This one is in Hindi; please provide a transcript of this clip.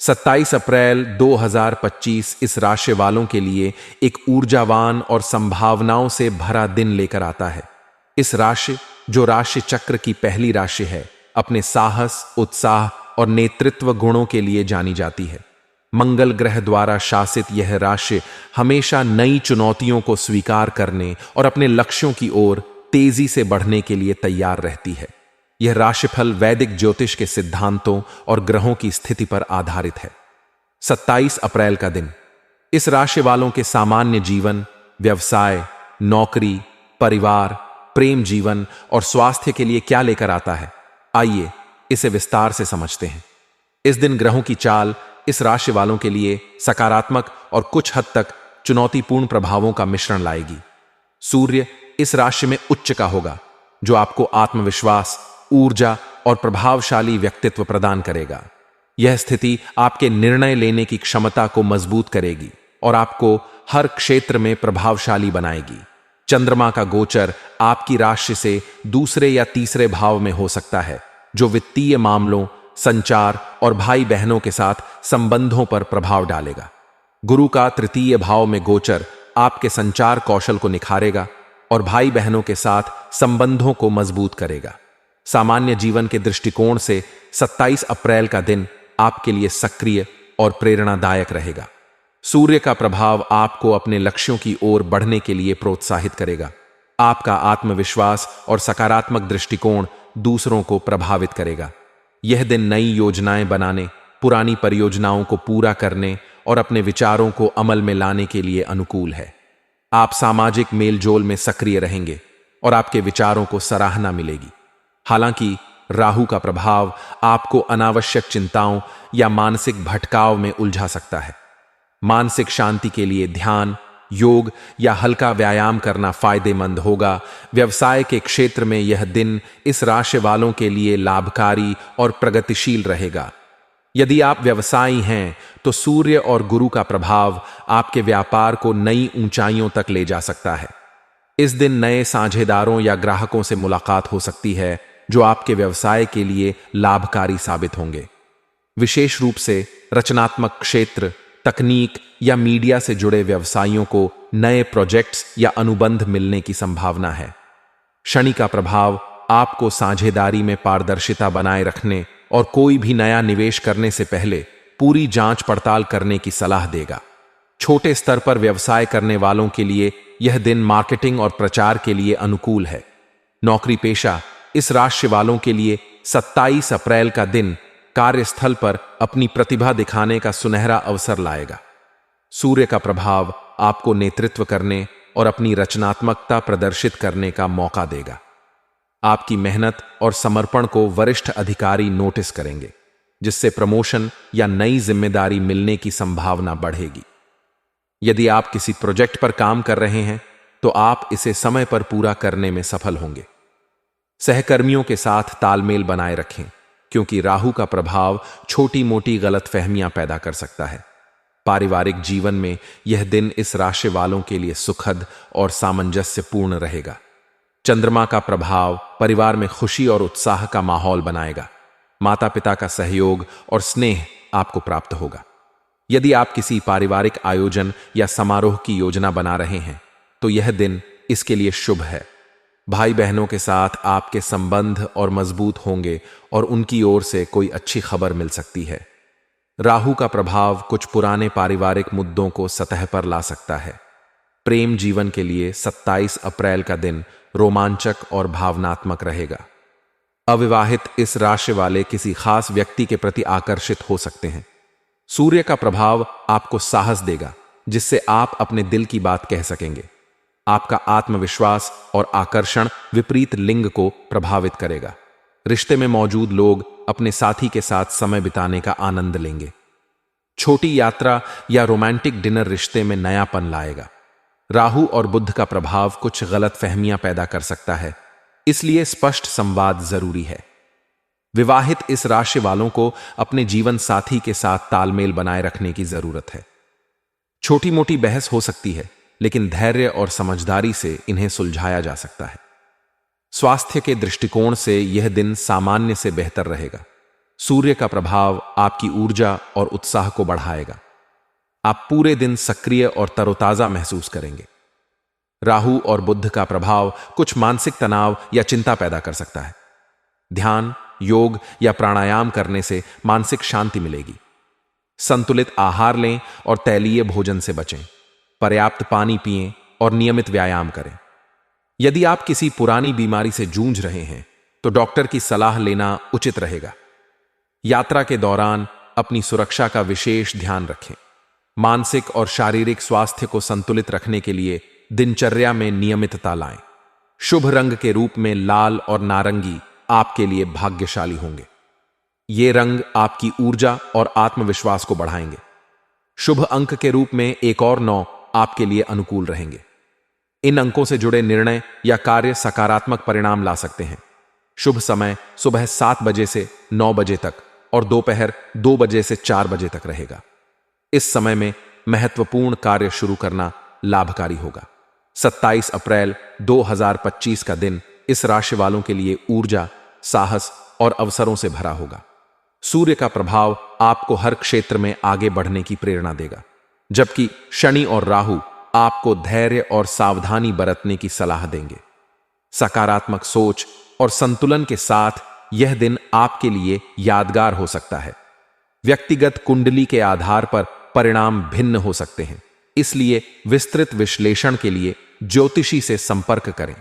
27 अप्रैल 2025 इस राशि वालों के लिए एक ऊर्जावान और संभावनाओं से भरा दिन लेकर आता है। इस राशि, जो राशि चक्र की पहली राशि है, अपने साहस, उत्साह और नेतृत्व गुणों के लिए जानी जाती है। मंगल ग्रह द्वारा शासित यह राशि हमेशा नई चुनौतियों को स्वीकार करने और अपने लक्ष्यों की ओर तेजी से बढ़ने के लिए तैयार रहती है। यह राशिफल वैदिक ज्योतिष के सिद्धांतों और ग्रहों की स्थिति पर आधारित है। 27 अप्रैल का दिन इस राशि वालों के सामान्य जीवन, व्यवसाय, नौकरी, परिवार, प्रेम जीवन और स्वास्थ्य के लिए क्या लेकर आता है, आइए इसे विस्तार से समझते हैं। इस दिन ग्रहों की चाल इस राशि वालों के लिए सकारात्मक और कुछ हद तक चुनौतीपूर्ण प्रभावों का मिश्रण लाएगी। सूर्य इस राशि में उच्च का होगा, जो आपको आत्मविश्वास, ऊर्जा और प्रभावशाली व्यक्तित्व प्रदान करेगा। यह स्थिति आपके निर्णय लेने की क्षमता को मजबूत करेगी और आपको हर क्षेत्र में प्रभावशाली बनाएगी। चंद्रमा का गोचर आपकी राशि से दूसरे या तीसरे भाव में हो सकता है, जो वित्तीय मामलों, संचार और भाई बहनों के साथ संबंधों पर प्रभाव डालेगा। गुरु का तृतीय भाव में गोचर आपके संचार कौशल को निखारेगा और भाई बहनों के साथ संबंधों को मजबूत करेगा। सामान्य जीवन के दृष्टिकोण से 27 अप्रैल का दिन आपके लिए सक्रिय और प्रेरणादायक रहेगा। सूर्य का प्रभाव आपको अपने लक्ष्यों की ओर बढ़ने के लिए प्रोत्साहित करेगा। आपका आत्मविश्वास और सकारात्मक दृष्टिकोण दूसरों को प्रभावित करेगा। यह दिन नई योजनाएं बनाने, पुरानी परियोजनाओं को पूरा करने और अपने विचारों को अमल में लाने के लिए अनुकूल है। आप सामाजिक मेलजोल में सक्रिय रहेंगे और आपके विचारों को सराहना मिलेगी। हालांकि राहु का प्रभाव आपको अनावश्यक चिंताओं या मानसिक भटकाव में उलझा सकता है। मानसिक शांति के लिए ध्यान, योग या हल्का व्यायाम करना फायदेमंद होगा। व्यवसाय के क्षेत्र में यह दिन इस राशि वालों के लिए लाभकारी और प्रगतिशील रहेगा। यदि आप व्यवसायी हैं तो सूर्य और गुरु का प्रभाव आपके व्यापार को नई ऊंचाइयों तक ले जा सकता है। इस दिन नए साझेदारों या ग्राहकों से मुलाकात हो सकती है, जो आपके व्यवसाय के लिए लाभकारी साबित होंगे। विशेष रूप से रचनात्मक क्षेत्र, तकनीक या मीडिया से जुड़े व्यवसायियों को नए प्रोजेक्ट्स या अनुबंध मिलने की संभावना है। शनि का प्रभाव आपको साझेदारी में पारदर्शिता बनाए रखने और कोई भी नया निवेश करने से पहले पूरी जांच पड़ताल करने की सलाह देगा। छोटे स्तर पर व्यवसाय करने वालों के लिए यह दिन मार्केटिंग और प्रचार के लिए अनुकूल है। नौकरी पेशा इस राशि वालों के लिए 27 अप्रैल का दिन कार्यस्थल पर अपनी प्रतिभा दिखाने का सुनहरा अवसर लाएगा। सूर्य का प्रभाव आपको नेतृत्व करने और अपनी रचनात्मकता प्रदर्शित करने का मौका देगा। आपकी मेहनत और समर्पण को वरिष्ठ अधिकारी नोटिस करेंगे, जिससे प्रमोशन या नई जिम्मेदारी मिलने की संभावना बढ़ेगी। यदि आप किसी प्रोजेक्ट पर काम कर रहे हैं तो आप इसे समय पर पूरा करने में सफल होंगे। सहकर्मियों के साथ तालमेल बनाए रखें, क्योंकि राहु का प्रभाव छोटी मोटी गलतफहमियां पैदा कर सकता है। पारिवारिक जीवन में यह दिन इस राशि वालों के लिए सुखद और सामंजस्यपूर्ण रहेगा। चंद्रमा का प्रभाव परिवार में खुशी और उत्साह का माहौल बनाएगा। माता पिता का सहयोग और स्नेह आपको प्राप्त होगा। यदि आप किसी पारिवारिक आयोजन या समारोह की योजना बना रहे हैं तो यह दिन इसके लिए शुभ है। भाई बहनों के साथ आपके संबंध और मजबूत होंगे और उनकी ओर से कोई अच्छी खबर मिल सकती है। राहु का प्रभाव कुछ पुराने पारिवारिक मुद्दों को सतह पर ला सकता है। प्रेम जीवन के लिए 27 अप्रैल का दिन रोमांचक और भावनात्मक रहेगा। अविवाहित इस राशि वाले किसी खास व्यक्ति के प्रति आकर्षित हो सकते हैं। सूर्य का प्रभाव आपको साहस देगा, जिससे आप अपने दिल की बात कह सकेंगे। आपका आत्मविश्वास और आकर्षण विपरीत लिंग को प्रभावित करेगा। रिश्ते में मौजूद लोग अपने साथी के साथ समय बिताने का आनंद लेंगे। छोटी यात्रा या रोमांटिक डिनर रिश्ते में नयापन लाएगा। राहु और बुध का प्रभाव कुछ गलत फहमियां पैदा कर सकता है, इसलिए स्पष्ट संवाद जरूरी है। विवाहित इस राशि वालों को अपने जीवन साथी के साथ तालमेल बनाए रखने की जरूरत है। छोटी मोटी बहस हो सकती है, लेकिन धैर्य और समझदारी से इन्हें सुलझाया जा सकता है। स्वास्थ्य के दृष्टिकोण से यह दिन सामान्य से बेहतर रहेगा। सूर्य का प्रभाव आपकी ऊर्जा और उत्साह को बढ़ाएगा। आप पूरे दिन सक्रिय और तरोताजा महसूस करेंगे। राहु और बुध का प्रभाव कुछ मानसिक तनाव या चिंता पैदा कर सकता है। ध्यान, योग या प्राणायाम करने से मानसिक शांति मिलेगी। संतुलित आहार लें और तैलीय भोजन से बचें। पर्याप्त पानी पिएं और नियमित व्यायाम करें। यदि आप किसी पुरानी बीमारी से जूझ रहे हैं तो डॉक्टर की सलाह लेना उचित रहेगा। यात्रा के दौरान अपनी सुरक्षा का विशेष ध्यान रखें। मानसिक और शारीरिक स्वास्थ्य को संतुलित रखने के लिए दिनचर्या में नियमितता लाएं। शुभ रंग के रूप में लाल और नारंगी आपके लिए भाग्यशाली होंगे। ये रंग आपकी ऊर्जा और आत्मविश्वास को बढ़ाएंगे। शुभ अंक के रूप में 1 और 9 आपके लिए अनुकूल रहेंगे। इन अंकों से जुड़े निर्णय या कार्य सकारात्मक परिणाम ला सकते हैं। शुभ समय सुबह 7 बजे से 9 बजे तक और दोपहर 2 बजे से 4 बजे तक रहेगा। इस समय में महत्वपूर्ण कार्य शुरू करना लाभकारी होगा। 27 अप्रैल 2025 का दिन इस राशि वालों के लिए ऊर्जा, साहस और अवसरों से भरा होगा। सूर्य का प्रभाव आपको हर क्षेत्र में आगे बढ़ने की प्रेरणा देगा, जबकि शनि और राहु आपको धैर्य और सावधानी बरतने की सलाह देंगे। सकारात्मक सोच और संतुलन के साथ यह दिन आपके लिए यादगार हो सकता है। व्यक्तिगत कुंडली के आधार पर परिणाम भिन्न हो सकते हैं, इसलिए विस्तृत विश्लेषण के लिए ज्योतिषी से संपर्क करें।